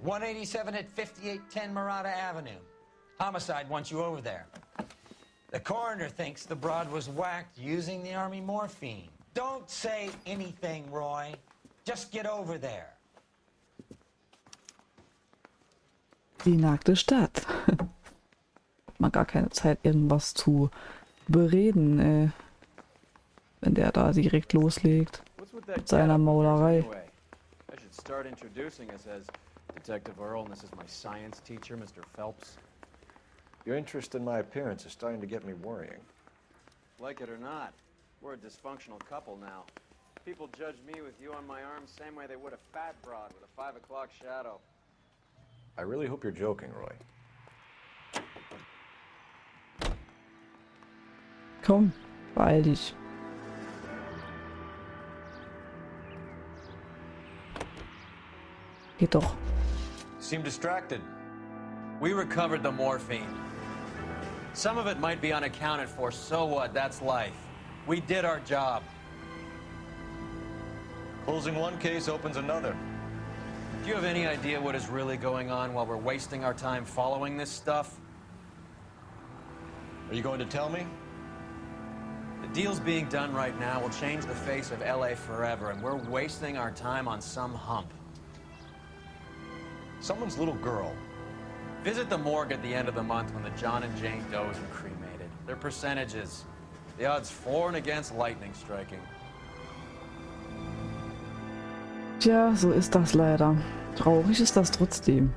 187 at 5810 Murata Avenue. Homicide wants you over there. The coroner thinks the broad was whacked using the army morphine. Don't say anything, Roy. Just get over there. Die nackte Stadt. Hat man gar keine Zeit, irgendwas zu bereden, wenn der da direkt loslegt mit seiner Maulerei. I should start introducing us as Detective Earl, and this is my science teacher, Mr. Phelps. Your interest in my appearance is starting to get me worrying. Like it or not, we're a dysfunctional couple now. People judge me with you on my arm same way they would a fat broad with a 5 o'clock shadow. I really hope you're joking, Roy. Komm, beeil dich. Geht doch. Seem distracted. We recovered the morphine. Some of it might be unaccounted for, so what? That's life. We did our job. Closing one case opens another. Do you have any idea what is really going on while we're wasting our time following this stuff? Are you going to tell me? The deals being done right now will change the face of LA forever, and we're wasting our time on some hump. Someone's little girl. Visit the morgue at the end of the month when the John and Jane Does are cremated. Their percentages. The odds for and against lightning striking. Tja, so ist das leider. Traurig ist das trotzdem.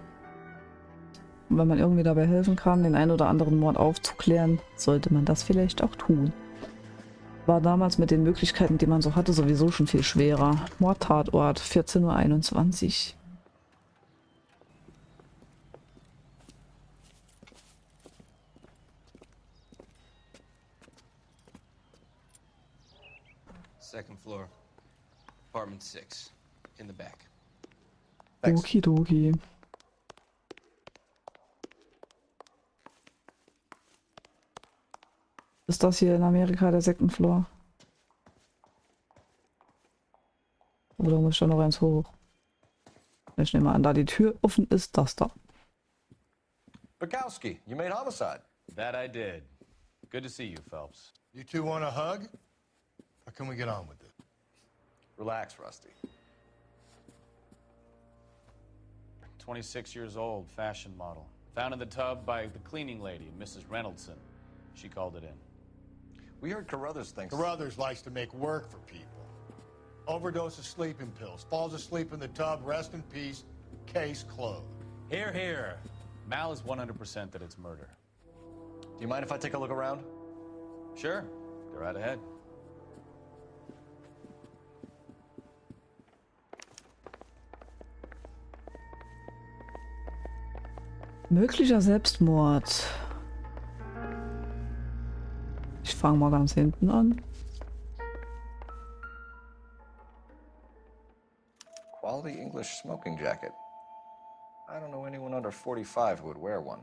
Und wenn man irgendwie dabei helfen kann, den einen oder anderen Mord aufzuklären, sollte man das vielleicht auch tun. War damals mit den Möglichkeiten, die man so hatte, sowieso schon viel schwerer. Mordtatort, 14:21 Uhr. Second floor, apartment 6, in the back. Thanks. Okidoki. Ist das hier in Amerika der Second Floor? Oder muss ich da noch eins hoch? Ich nehme an, da die Tür offen ist, das da. Bukowski, you made homicide. That I did. Good to see you, Phelps. You two want a hug? Or can we get on with it? Relax, Rusty. 26 years old, fashion model. Found in the tub by the cleaning lady, Mrs. Reynoldson. She called it in. We heard Carruthers thinks... Carruthers likes to make work for people. Overdose of sleeping pills. Falls asleep in the tub. Rest in peace. Case closed. Here, here. Mal is 100% that it's murder. Do you mind if I take a look around? Sure. Go right ahead. Möglicher Selbstmord. Ich fange mal ganz hinten an. Quality English smoking jacket. I don't know anyone under 45 who would wear one.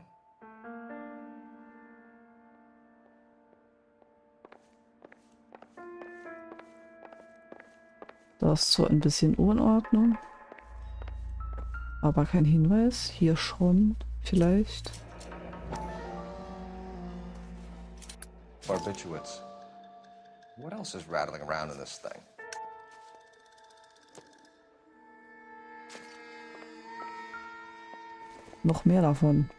Das ist zwar ein bisschen Unordnung, aber kein Hinweis. Hier schon, vielleicht. Barbiturates. What else is rattling around in this thing? Noch mehr davon.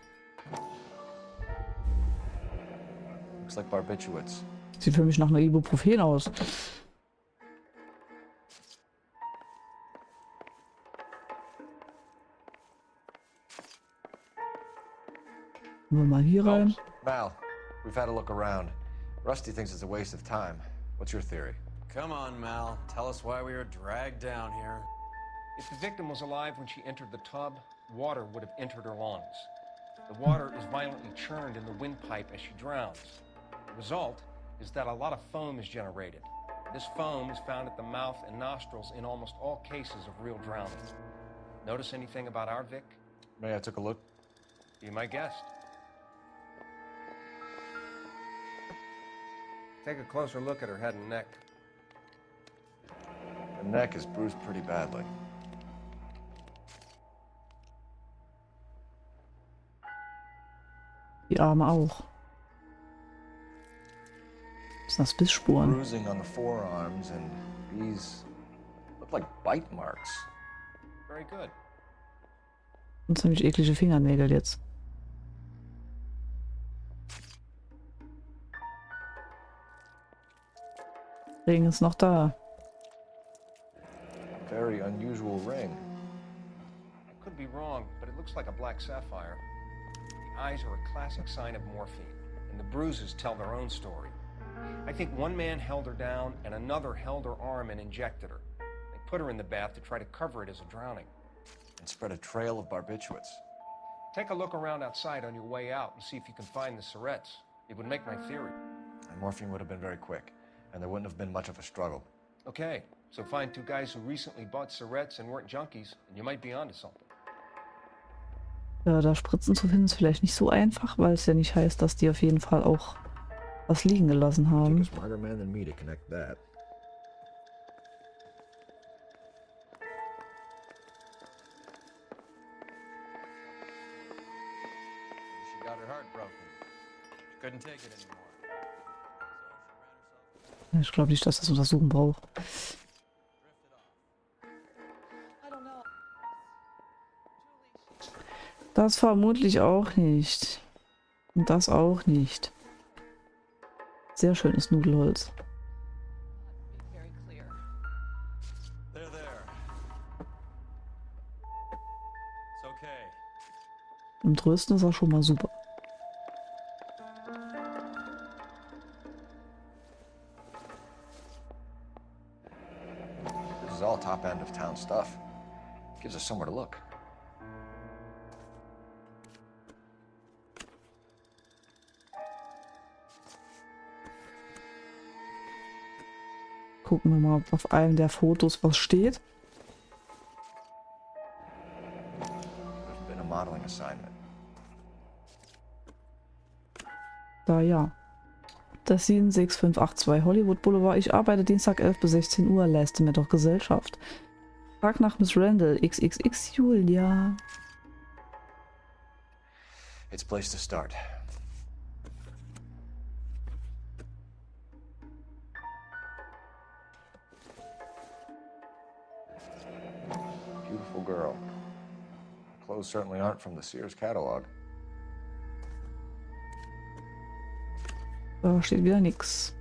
Looks like barbiturates. Sieht für mich nach einer Ibuprofen aus. Gehen wir mal hier rein. Mal, we've had a look around. Rusty thinks it's a waste of time. What's your theory? Come on, Mal. Tell us why we were dragged down here. If the victim was alive when she entered the tub, water would have entered her lungs. The water is violently churned in the windpipe as she drowns. The result is that a lot of foam is generated. This foam is found at the mouth and nostrils in almost all cases of real drowning. Notice anything about our Vic? May I took a look? Be my guest. Take a closer look at her head and neck. The neck is bruised pretty badly. Die Arme auch. Was sind das Bissspuren? Bruising on the forearms, and these look like bite marks. Very good. Und ziemlich eklige Fingernägel jetzt. Ring ist noch da. Very unusual ring. I could be wrong, but it looks like a black sapphire. The eyes are a classic sign of morphine, and the bruises tell their own story. I think one man held her down and another held her arm and injected her. They put her in the bath to try to cover it as a drowning. And spread a trail of barbiturates. Take a look around outside on your way out and see if you can find the syrettes. It would make my theory. And morphine would have been very quick, and there wouldn't have been much of a struggle. Okay, so find two guys who recently bought syrettes and weren't junkies, and you might be onto something. Ja, da Spritzen zu finden ist vielleicht nicht so einfach, weil es ja nicht heißt, dass die auf jeden Fall auch was liegen gelassen Take a haben. smarter man than me to connect that. She got her heart broken. She couldn't take it anymore. Ich glaube nicht, dass das Untersuchen braucht. Das vermutlich auch nicht. Und das auch nicht. Sehr schönes Nudelholz. Very clear. There, there. It's okay. Im Trösten ist er schon mal super. This is all top end of town stuff. Gives us somewhere to look. Gucken wir mal, ob auf einem der Fotos was steht. There's been a modeling assignment. Da ja. Das 76582 Hollywood Boulevard. Ich arbeite Dienstag 11 bis 16 Uhr. Leiste mir doch Gesellschaft. Frag nach Miss Randall. XXX Julia. It's a place to start. Beautiful girl. Clothes certainly aren't from the Sears catalog. Da steht wieder nix.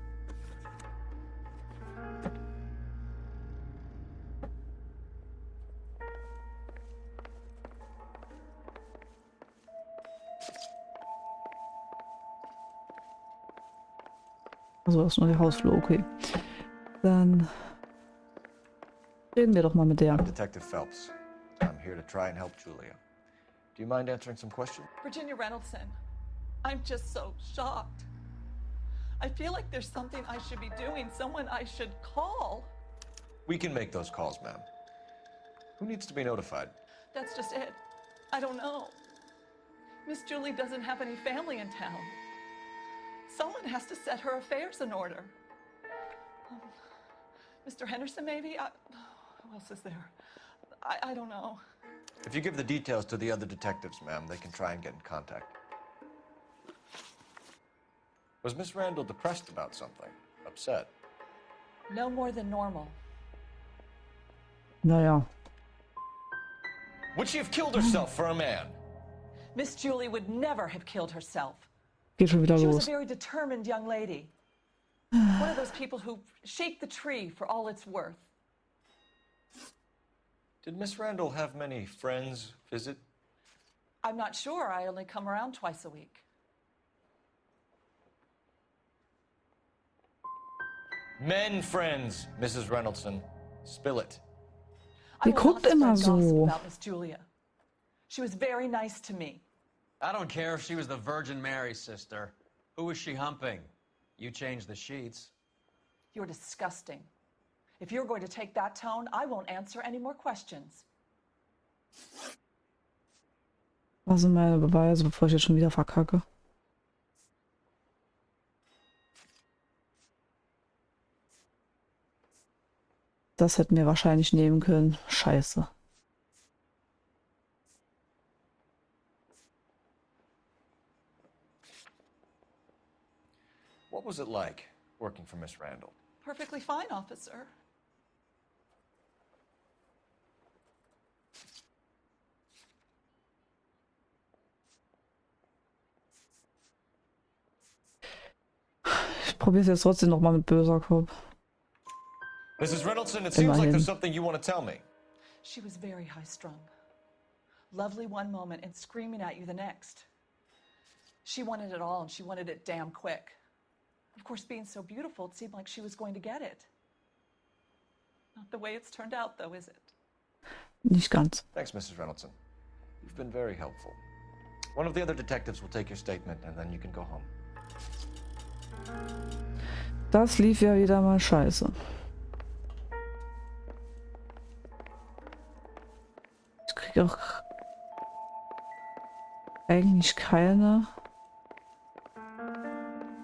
Also das ist nur der Hausflur, okay. Dann reden wir doch mal mit der. I'm Detective Phelps. I'm here to try and help Julia. Do you mind answering some questions? Virginia Reynoldson, I'm just so shocked. I feel like there's something I should be doing, someone I should call. We can make those calls, ma'am. Who needs to be notified? That's just it. I don't know. Miss Julie doesn't have any family in town. Someone has to set her affairs in order. Mr. Henderson, maybe? Who else is there? I don't know. If you give the details to the other detectives, ma'am, they can try and get in contact. Was Miss Randall depressed about something? Upset? No more than normal. Naja. Would she have killed herself for a man? Miss Julie would never have killed herself. Geht schon wieder She was los. a very determined young lady. One of those people who shake the tree for all it's worth. Did Miss Randall have many friends visit? I'm not sure. I only come around twice a week. Men friends, Mrs. Reynoldson. Spill it. I Die will guckt not immer spread gossip so. about Miss Julia. She was very nice to me. I don't care if she was the Virgin Mary sister. Who was she humping? You changed the sheets. You're disgusting. If you're going to take that tone, I won't answer any more questions. Was sind meine Beweise, bevor ich jetzt schon wieder verkacke? Das hätten wir wahrscheinlich nehmen können. Scheiße. What was it like working for Miss Randall? Perfectly fine, officer. Ich probiere es jetzt trotzdem nochmal mit böser Kopf. Mrs. Reynoldsson, it seems like Immerhin. there's something you want to tell me. She was very high-strung. Lovely one moment and screaming at you the next. She wanted it all, and she wanted it damn quick. Of course, being so beautiful, it seemed like she was going to get it. Not the way it's turned out, though, is it? Nicht ganz. Thanks, Mrs. Reynoldsson. You've been very helpful. One of the other detectives will take your statement, and then you can go home. Das lief ja wieder mal scheiße. Ich kriege auch eigentlich keine.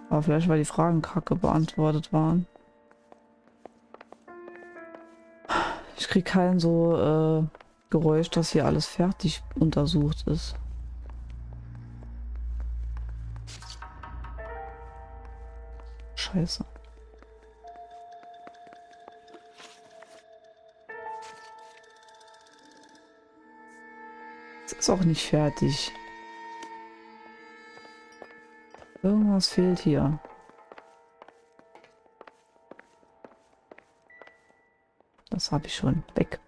Aber vielleicht, weil die Fragen kacke beantwortet waren. Ich kriege kein so Geräusch, dass hier alles fertig untersucht ist. Scheiße. Es ist auch nicht fertig. Irgendwas fehlt hier. Das habe ich schon. Weg.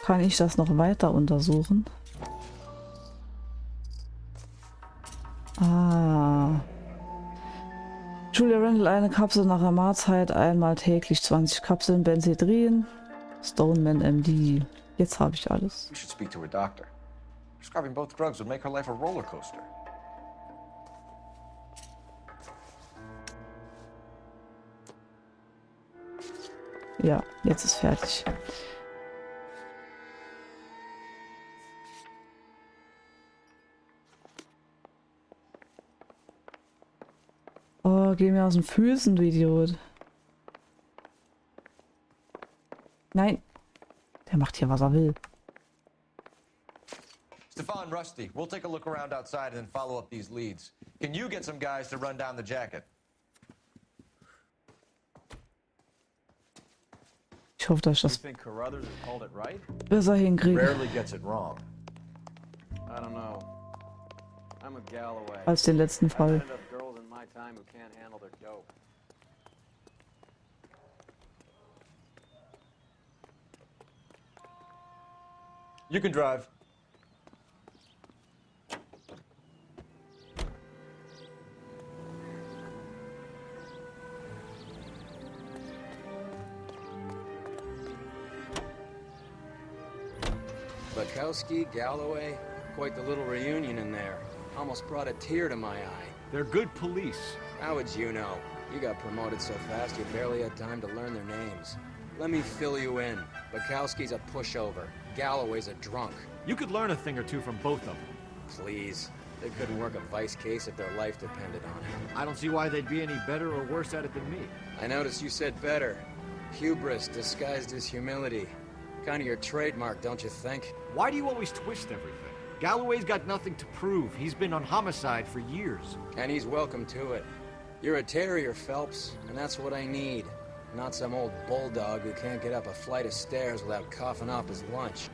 Kann ich das noch weiter untersuchen? Ah. Julia Randall, eine Kapsel nach der Mahlzeit, einmal täglich 20 Kapseln Benzedrin. Stoneman MD. Jetzt habe ich alles. We should speak to her doctor. Prescribing both drugs would make her life a roller coaster. Ja, jetzt ist fertig. Oh, geh mir aus den Füßen, du Idiot. Nein. Der macht hier, was er will. Stefan, Rusty, we'll take a look around outside and then follow up these leads. Can you get some guys to run down the jacket? Ich hoffe, dass ich You das think Carruthers has called it right? besser hinkriege Rarely gets it wrong. I don't know. I'm with Galloway. als den letzten I've Fall. met enough girls in my time who can't handle their dope. You can drive. Bukowski, Galloway, quite the little reunion in there. Almost brought a tear to my eye. They're good police. How would you know? You got promoted so fast you barely had time to learn their names. Let me fill you in. Bukowski's a pushover. Galloway's a drunk. You could learn a thing or two from both of them. Please. They couldn't work a vice case if their life depended on it. I don't see why they'd be any better or worse at it than me. I noticed you said better. Hubris disguised as humility. Kind of your trademark, don't you think? Why do you always twist everything? Galloway's got nothing to prove. He's been on homicide for years. And he's welcome to it. You're a terrier, Phelps, and that's what I need. Not some old bulldog who can't get up a flight of stairs without coughing up his lunch.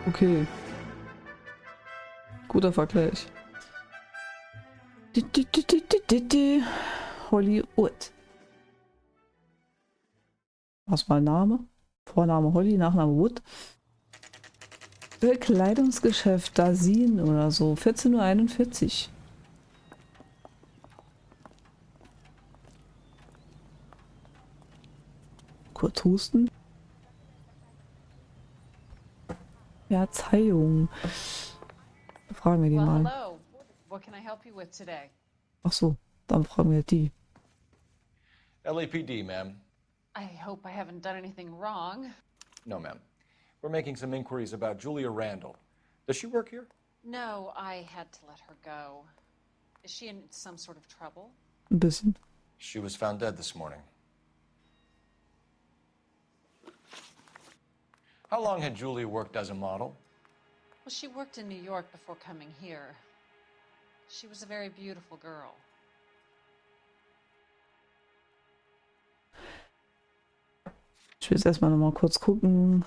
Okay. Guter Vergleich. Hollywood. Was mal Name? Vorname Holly, Nachname Wood. Bekleidungsgeschäft Dasin oder so. 14:41 Uhr. Kurz husten. Verzeihung. Fragen wir die Well, mal. hello. What can I help you with today? Ach so, dann fragen wir die. LAPD, ma'am. I hope I haven't done anything wrong. No, ma'am. We're making some inquiries about Julia Randall. Does she work here? No, I had to let her go. Is she in some sort of trouble? Ein bisschen. She was found dead this morning. How long had Julia worked as a model? Well, she worked in New York before coming here. She was a very beautiful girl. Ich will jetzt erstmal noch mal kurz gucken.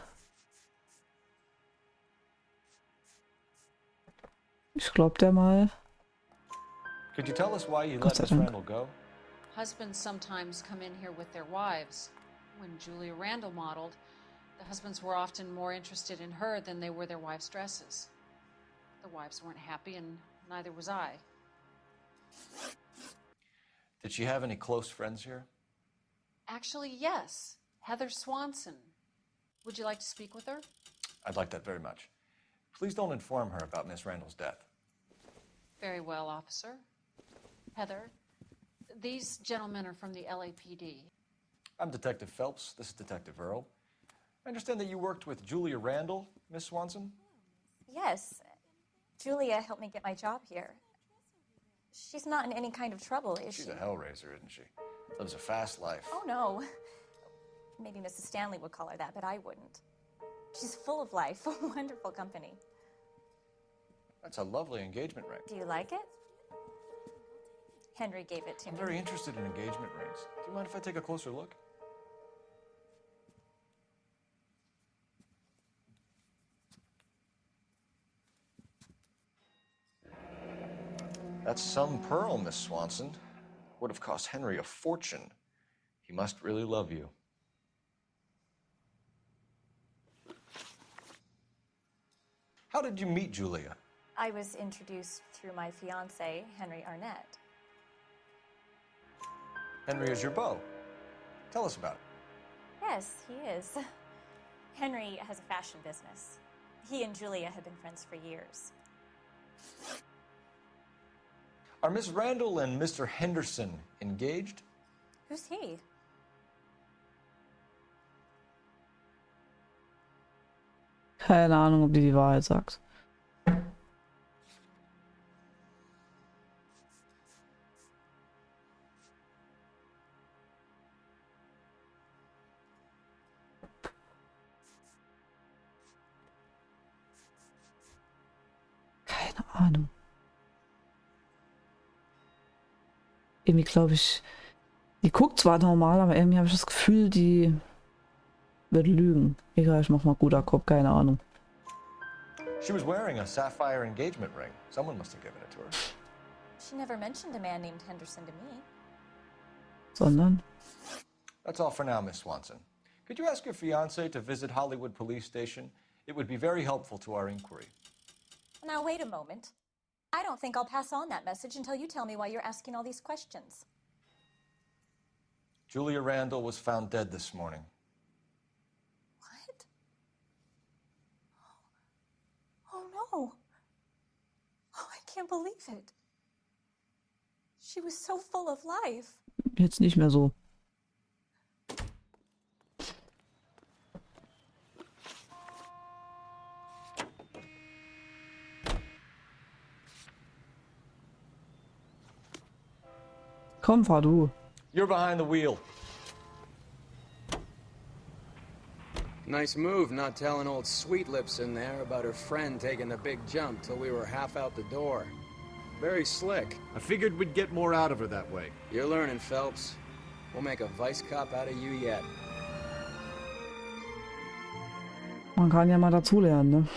Ich glaub der mal. Could you tell us why you Gott let sei Miss Dank. Randall go? Husbands sometimes come in here with their wives. When Julia Randall modeled, the husbands were often more interested in her than they were their wives' dresses. The wives weren't happy, and neither was I. Did she have any close friends here? Actually, yes. Heather Swanson. Would you like to speak with her? I'd like that very much. Please don't inform her about Miss Randall's death. Very well, officer. Heather, these gentlemen are from the LAPD. I'm Detective Phelps. This is Detective Earl. I understand that you worked with Julia Randall, Miss Swanson? Yes. Julia helped me get my job here. She's not in any kind of trouble, is she? She's a hellraiser, isn't she? Lives a fast life. Oh, no. Maybe Mrs. Stanley would call her that, but I wouldn't. She's full of life, wonderful company. That's a lovely engagement ring. Do you like it? Henry gave it to I'm me. very interested in engagement rings. Do you mind if I take a closer look? That's some pearl, Miss Swanson. Would have cost Henry a fortune. He must really love you. How did you meet Julia? I was introduced through my fiancé, Henry Arnett. Henry is your beau. Tell us about it. Yes, he is. Henry has a fashion business. He and Julia have been friends for years. Are Miss Randall and Mr. Henderson engaged? Who's he? Keine Ahnung, ob die Wahrheit sagt. Keine Ahnung. Irgendwie glaube ich, die guckt zwar normal, aber irgendwie habe ich das Gefühl, die wird lügen. Egal, ich mach mal guter Kopf, keine Ahnung. She was wearing a sapphire engagement ring. Someone must have given it to her. She never mentioned a man named Henderson to me. Sondern? That's all for now, Miss Swanson. Could you ask your fiancé to visit Hollywood Police Station? It would be very helpful to our inquiry. Now, wait a moment. I don't think I'll pass on that message until you tell me why you're asking all these questions. Julia Randall was found dead this morning. What? Oh, no. Oh, I can't believe it. She was so full of life. Jetzt nicht mehr so. Komm, fahr du. You're behind the wheel. Nice move not telling old Sweet Lips in there about her friend taking the big jump till we were half out the door. Very slick. I figured we'd get more out of her that way. You're learning, Phelps. We'll make a vice cop out of you yet. Man kann ja mal dazulernen, ne?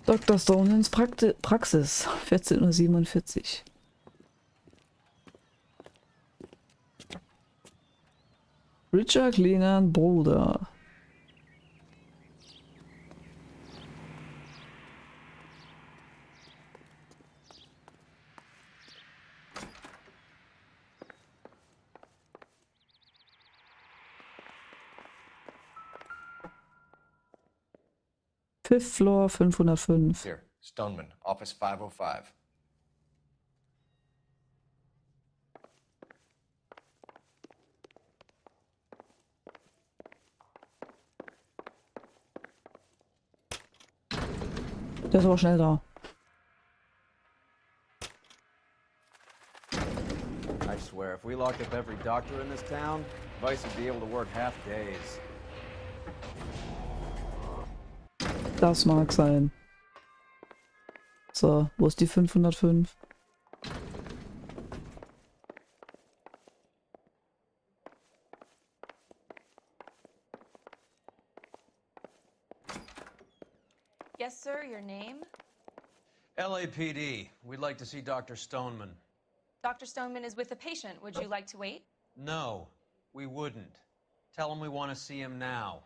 Dr. Stonehens Praxis, 14:47 Uhr. Richard Kleiner Boulder. Fifth Floor, 505. Here, Stoneman, office 505. Der ist aber schnell da. I swear, if we locked up every doctor in this town, Vice would be able to work half days. Das mag sein. So, wo ist die 505? Yes, sir, your name? LAPD. We'd like to see Dr. Stoneman. Dr. Stoneman is with a patient. Would you like to wait? No, we wouldn't. Tell him we want to see him now.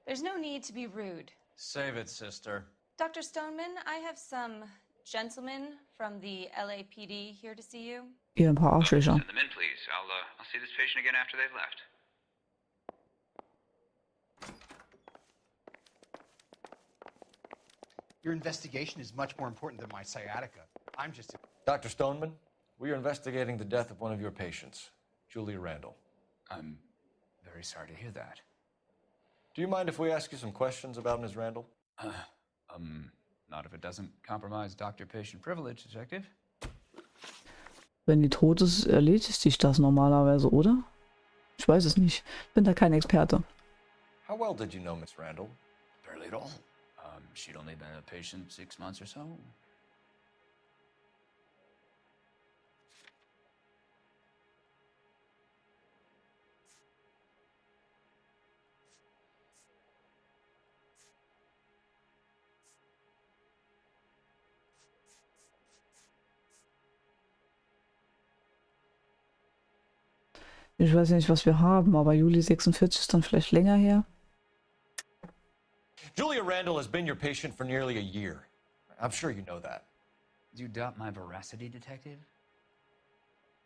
There's no need to be rude. Save it, sister. Dr. Stoneman, I have some gentlemen from the LAPD here to see you. Hier ein paar Arschlöcher. Send them in, please. I'll see this patient again after they've left. Your investigation is much more important than my sciatica. I'm just... Dr. Stoneman, we are investigating the death of one of your patients, Julia Randall. I'm very sorry to hear that. Do you mind if we ask you some questions about Ms. Randall? Not if it doesn't compromise doctor-patient privilege, Detective. Wenn die tot ist, erledigt sich das normalerweise, oder? Ich weiß es nicht. Bin da kein Experte. How well did you know Ms. Randall? Barely at all. She'd only been a patient 6 months or so. Ich weiß ja nicht, was wir haben, aber Juli 46 ist dann vielleicht länger her. Julia Randall has been your patient for nearly a year. I'm sure you know that. Do you doubt my veracity, Detective?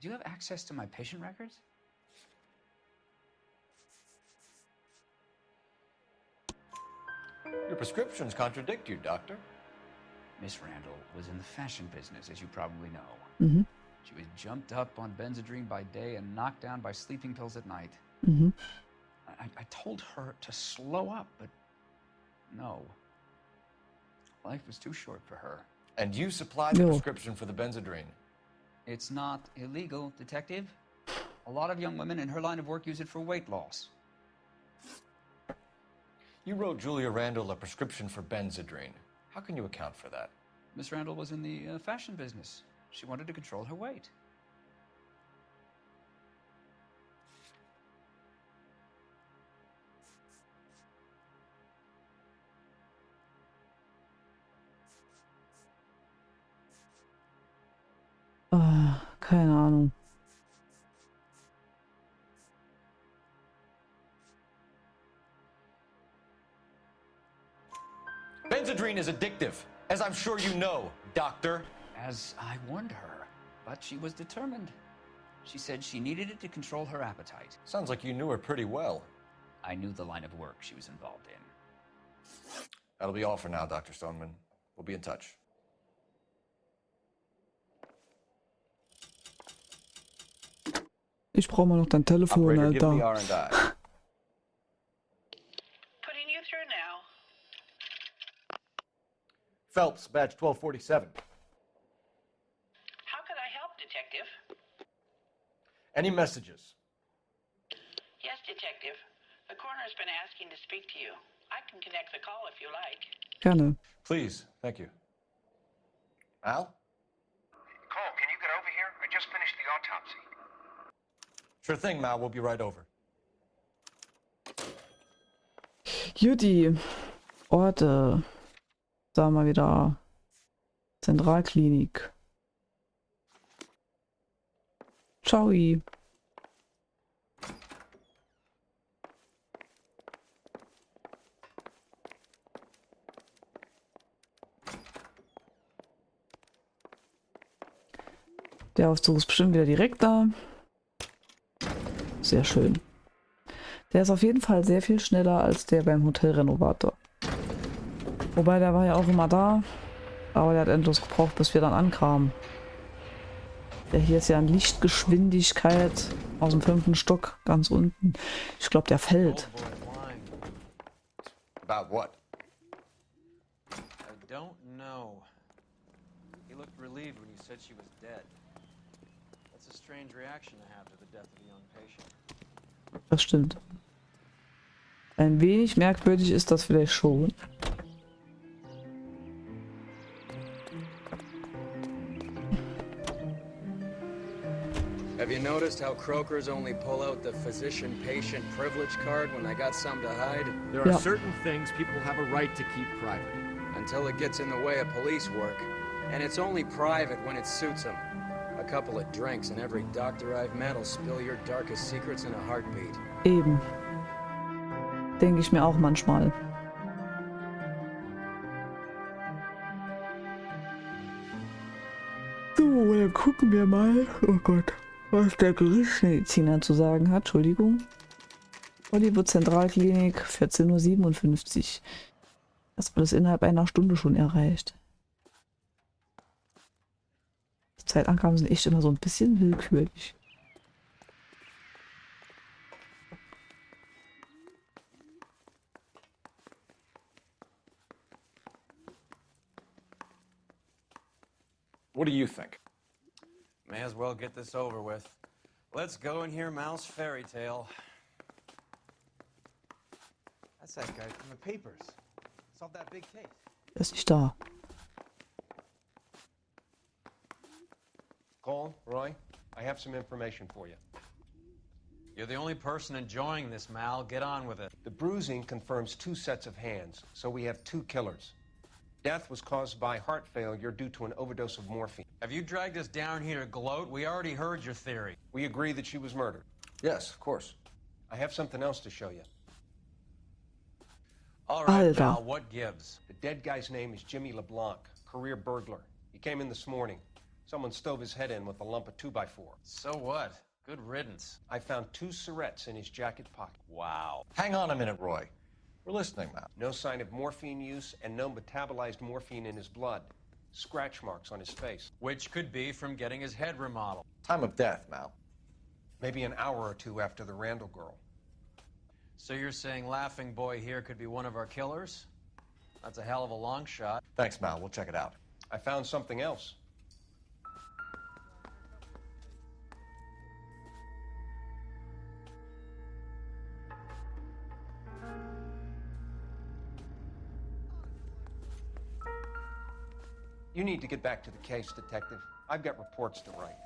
Do you have access to my patient records? Your prescriptions contradict you, Doctor. Miss Randall was in the fashion business, as you probably know. Mhm. She was jumped up on Benzedrine by day and knocked down by sleeping pills at night. Mhm. I told her to slow up, but no. Life was too short for her. And you supplied the prescription for the Benzedrine. It's not illegal, Detective. A lot of young women in her line of work use it for weight loss. You wrote Julia Randall a prescription for Benzedrine. How can you account for that? Miss Randall was in the fashion business. She wanted to control her weight. Keine Ahnung. Benzedrine is addictive, as I'm sure you know, Doctor. As I warned her, but she was determined. She said she needed it to control her appetite. Sounds like you knew her pretty well. I knew the line of work she was involved in. That'll be all for now, Dr. Stoneman. We'll be in touch. Ich brauche mal noch dein Telefon, Operator, give me Alter. R&I. Putting you through now. Phelps, badge 1247. How could I help, Detective? Any messages? Yes, Detective. The coroner's been asking to speak to you. I can connect the call if you like. Gerne. Please, thank you. Al? Cole, can you get over here? I just finished the autopsy. Sure thing, Mal. We'll be right over. Judy. Orte. Sagen wir mal wieder. Zentralklinik. Ciao. Der Aufzug ist bestimmt wieder direkt da. Sehr schön. Der ist auf jeden Fall sehr viel schneller als der beim Hotelrenovator. Wobei, der war ja auch immer da. Aber der hat endlos gebraucht, bis wir dann ankamen. Der hier ist ja in Lichtgeschwindigkeit aus dem 5. Stock, ganz unten. Ich glaube, der fällt. About what? I don't know. He looked relieved when you said she was dead. That's a strange reaction to have to the death of a young patient. Das stimmt. Ein wenig merkwürdig ist das vielleicht schon. Have you noticed how croakers only pull out the physician-patient privilege card when they got something to hide? There are certain things people have a right to keep private. Until it gets in the way of police work. And it's only private when it suits them. A couple of drinks and every doctor I've met will spill your darkest secrets in a heartbeat. Eben. Denke ich mir auch manchmal. So, dann gucken wir mal. Oh Gott. Was der Gerichtsmediziner zu sagen hat. Entschuldigung. Hollywood Zentralklinik, 14:57 Uhr. Das wird es innerhalb einer Stunde schon erreicht. Die Zeitangaben sind echt immer so ein bisschen willkürlich. What do you think? May as well get this over with. Let's go and hear Mal's fairy tale. That's that guy from the papers. Solved that big case. Er ist nicht da. Cole, Roy, I have some information for you. You're the only person enjoying this, Mal. Get on with it. The bruising confirms 2 sets of hands, so we have 2 killers. Death was caused by heart failure due to an overdose of morphine. Have you dragged us down here to gloat? We already heard your theory. We agree that she was murdered. Yes, of course. I have something else to show you. All right, Mal, what gives? The dead guy's name is Jimmy LeBlanc, career burglar. He came in this morning. Someone stove his head in with a lump of 2x4. So what? Good riddance. I found 2 cigarettes in his jacket pocket. Wow. Hang on a minute, Roy. We're listening now. No sign of morphine use and no metabolized morphine in his blood. Scratch marks on his face. Which could be from getting his head remodeled. Time of death, Mal. Maybe an hour or 2 after the Randall girl. So you're saying Laughing Boy here could be one of our killers? That's a hell of a long shot. Thanks, Mal. We'll check it out. I found something else. You need to get back to the case, Detective. I've got reports to write.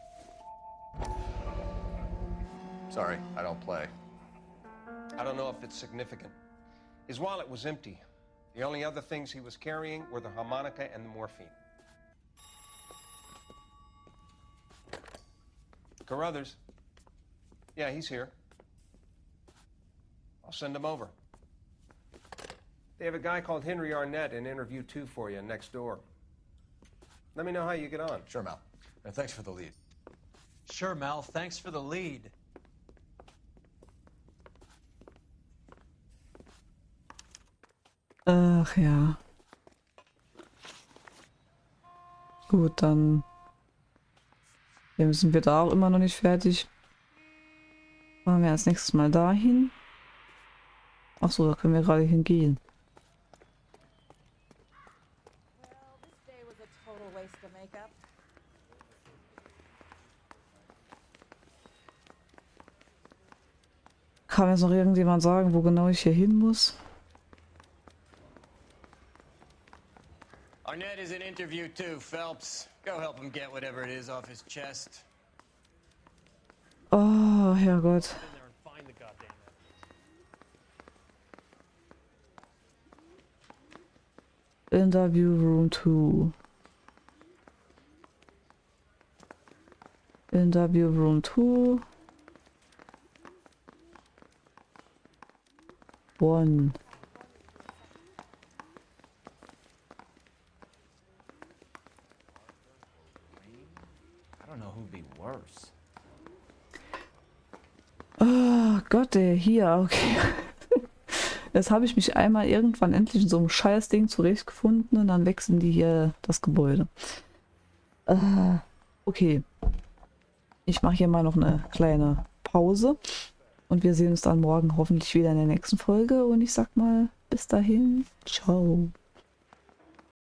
Sorry, I don't play. I don't know if it's significant. His wallet was empty. The only other things he was carrying were the harmonica and the morphine. Carruthers. Yeah, he's here. I'll send him over. They have a guy called Henry Arnett in interview 2 for you next door. Let me know how you get on. Sure, Mal. And thanks for the lead. Sure, Mal. Thanks for the lead. Ach ja. Gut, dann sind wir da auch immer noch nicht fertig. Machen wir als nächstes mal dahin. Ach so, da können wir gerade hingehen. Kann jetzt noch irgendjemand sagen, wo genau ich hier hin muss? Arnett is in interview too, Phelps. Go help him get whatever it is off his chest. Oh, Herrgott. Interview Room 2. Interview Room 2. 1. I don't know who'd be worse. Oh Gott, hier, okay. Jetzt habe ich mich einmal irgendwann endlich in so einem Scheißding zurechtgefunden und dann wechseln die hier das Gebäude. Okay. Ich mache hier mal noch eine kleine Pause und wir sehen uns dann morgen hoffentlich wieder in der nächsten Folge und ich sag mal bis dahin, ciao.